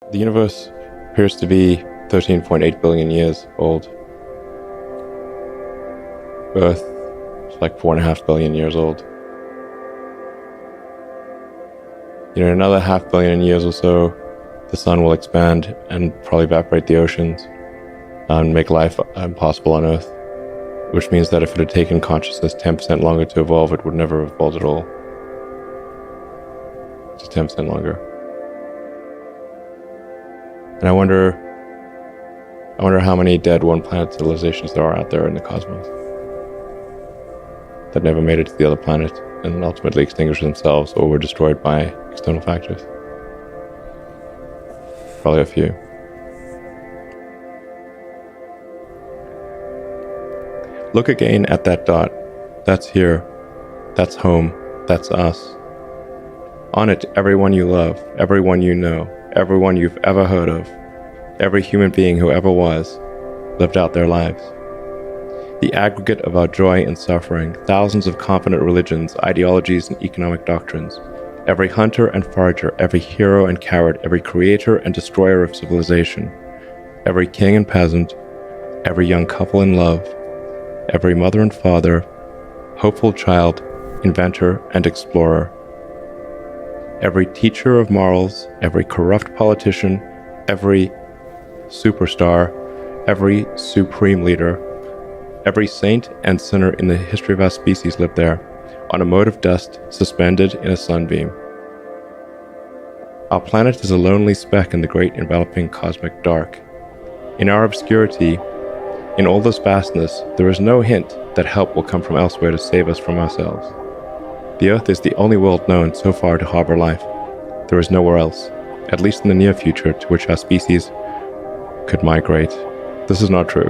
The universe appears to be 13.8 billion years old. Earth is like 4.5 billion years old. In another 500 million years or so, the sun will expand and probably evaporate the oceans and make life impossible on Earth, which means that if it had taken consciousness 10% longer to evolve, it would never have evolved at all. Just 10% longer. And I wonder how many dead one-planet civilizations there are out there in the cosmos that never made it to the other planet and ultimately extinguished themselves or were destroyed by external factors. Probably a few. Look again at that dot. That's here. That's home. That's us. On it, everyone you love, everyone you know, everyone you've ever heard of, every human being who ever was, lived out their lives. The aggregate of our joy and suffering, thousands of competent religions, ideologies, and economic doctrines, every hunter and forager, every hero and coward, every creator and destroyer of civilization, every king and peasant, every young couple in love, every mother and father, hopeful child, inventor and explorer, every teacher of morals, every corrupt politician, every superstar, every supreme leader, every saint and sinner in the history of our species lived there, on a mote of dust suspended in a sunbeam. Our planet is a lonely speck in the great enveloping cosmic dark. In our obscurity, in all this vastness, there is no hint that help will come from elsewhere to save us from ourselves. The Earth is the only world known so far to harbor life. There is nowhere else, at least in the near future, to which our species could migrate. This is not true.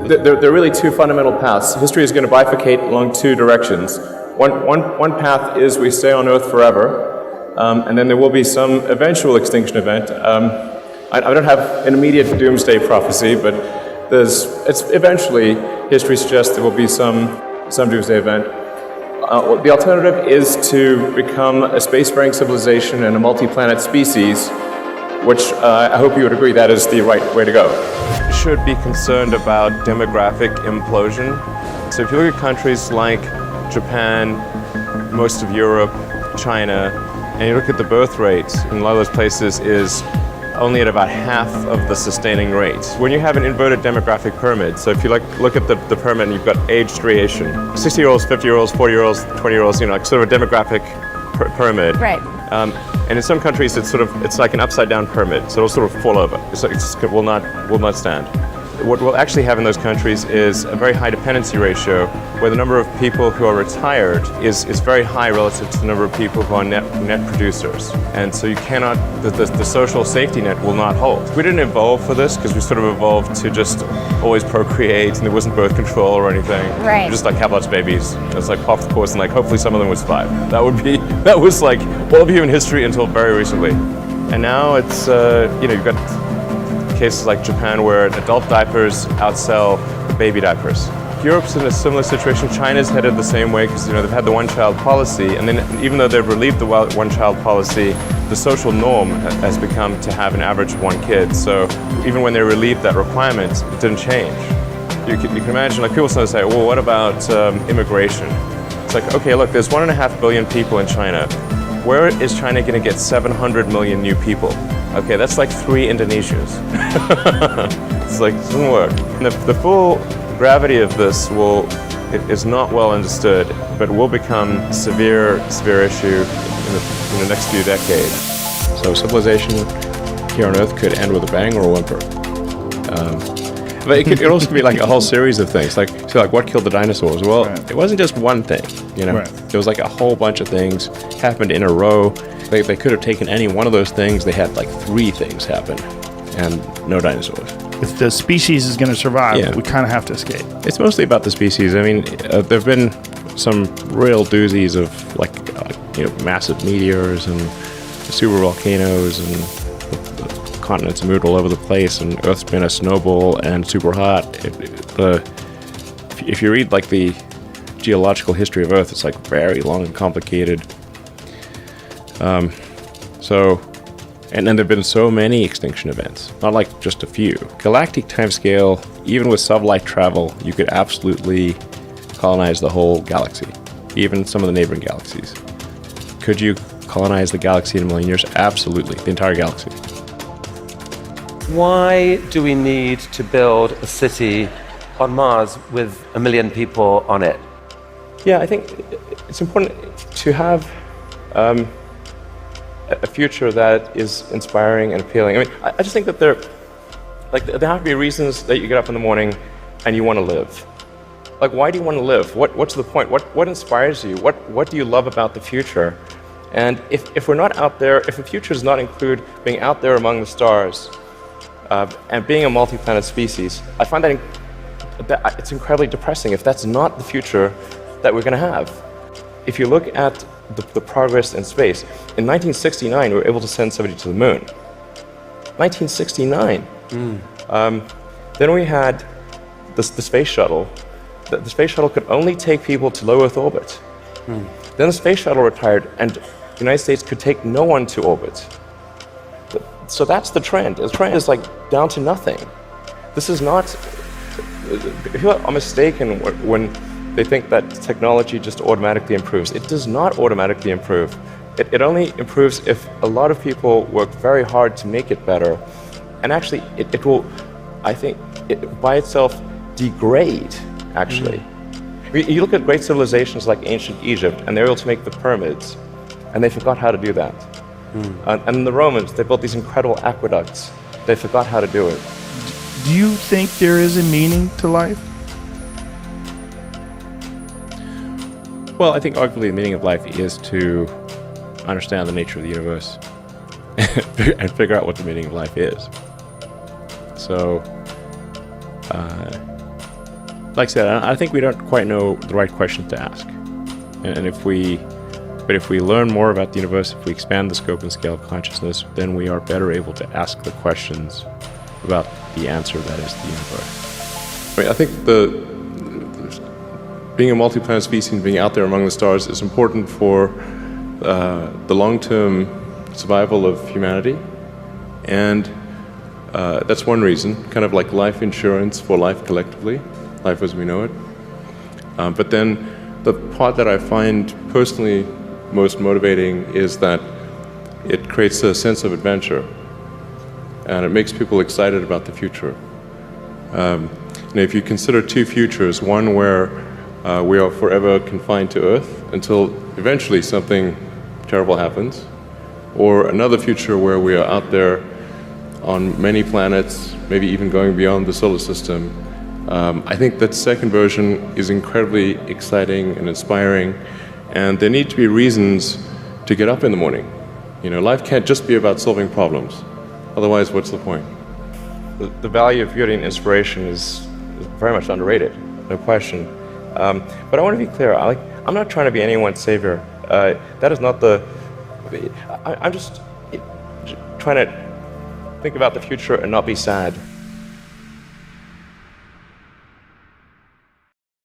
There are really two fundamental paths. History is going to bifurcate along two directions. One path is we stay on Earth forever, and then there will be some eventual extinction event. I don't have an immediate doomsday prophecy, but it's eventually, history suggests there will be some doomsday event. The alternative is to become a spacefaring civilization and a multi-planet species, which I hope you would agree that is the right way to go. Should be concerned about demographic implosion. So if you look at countries like Japan, most of Europe, China, and you look at the birth rate in a lot of those places is only at about half of the sustaining rate. When you have an inverted demographic pyramid, so if you look at the pyramid and you've got age striation, 60-year-olds, 50-year-olds, 40-year-olds, 20-year-olds, like sort of a demographic pyramid. Right. And in some countries, it's like an upside-down pyramid, so it'll sort of fall over. It will not stand. What we'll actually have in those countries is a very high dependency ratio, where the number of people who are retired is very high relative to the number of people who are net producers. And so you cannot, the social safety net will not hold. We didn't evolve for this because we sort of evolved to just always procreate, and there wasn't birth control or anything. Right. Just like have lots of babies. It's like pop the course and like hopefully some of them would survive. That was like all of human history until very recently. And now it's, you've got cases like Japan where adult diapers outsell baby diapers. Europe's in a similar situation. China's headed the same way because they've had the one-child policy, and then even though they've relieved the one-child policy, the social norm has become to have an average of one kid. So even when they relieved that requirement, it didn't change. You can imagine, like people sometimes say, well, what about immigration? It's like, okay, look, there's 1.5 billion people in China. Where is China going to get 700 million new people? Okay, that's like 3 Indonesias. It's like, it doesn't work. And the full gravity of this is not well understood, but will become a severe issue in the next few decades. So civilization here on Earth could end with a bang or a whimper. But it could also be like a whole series of things. Like what killed the dinosaurs? Well, It wasn't just one thing, Right. There was like a whole bunch of things happened in a row. They could have taken any one of those things. They had like 3 things happen, and no dinosaurs. If the species is going to survive, we kind of have to escape. It's mostly about the species. I mean, there have been some real doozies of massive meteors and super volcanoes, and the continents have moved all over the place, and Earth's been a snowball and super hot. If you read like the geological history of Earth, it's like very long and complicated. So And then there have been so many extinction events, not like just a few. Galactic timescale, even with sublight travel, you could absolutely colonize the whole galaxy, even some of the neighboring galaxies. Could you colonize the galaxy in a million years? Absolutely, the entire galaxy. Why do we need to build a city on Mars with 1 million people on it? Yeah, I think it's important to have a future that is inspiring and appealing. I mean, I just think that there have to be reasons that you get up in the morning and you want to live. Like, why do you want to live? What's the point? What inspires you? What do you love about the future? And if we're not out there, if the future does not include being out there among the stars and being a multi-planet species, I find that it's incredibly depressing if that's not the future that we're going to have. If you look at the progress in space, in 1969 we were able to send somebody to the moon. 1969. Then we had the space shuttle. The space shuttle could only take people to low Earth orbit. Then the space shuttle retired and the United States could take no one to orbit. So that's the trend. The trend is like down to nothing. This is not, people are mistaken when they think that technology just automatically improves. It does not automatically improve. It only improves if a lot of people work very hard to make it better. And actually, it will, I think, by itself degrade, actually. You look at great civilizations like ancient Egypt, and they were able to make the pyramids, and they forgot how to do that. And the Romans, they built these incredible aqueducts. They forgot how to do it. Do you think there is a meaning to life? Well, I think arguably the meaning of life is to understand the nature of the universe and figure out what the meaning of life is. So, like I said, I think we don't quite know the right questions to ask. And if we learn more about the universe, if we expand the scope and scale of consciousness, then we are better able to ask the questions about the answer that is the universe. I think being a multi-planet species and being out there among the stars is important for the long-term survival of humanity. And that's one reason, kind of like life insurance for life collectively, life as we know it. But then the part that I find personally most motivating is that it creates a sense of adventure and it makes people excited about the future. If you consider two futures, one where we are forever confined to Earth until eventually something terrible happens, or another future where we are out there on many planets, maybe even going beyond the solar system, I think that second version is incredibly exciting and inspiring, and there need to be reasons to get up in the morning. Life can't just be about solving problems. Otherwise, what's the point? The value of beauty and inspiration is very much underrated, no question. But I want to be clear, I'm not trying to be anyone's savior. That is not I'm just trying to think about the future and not be sad.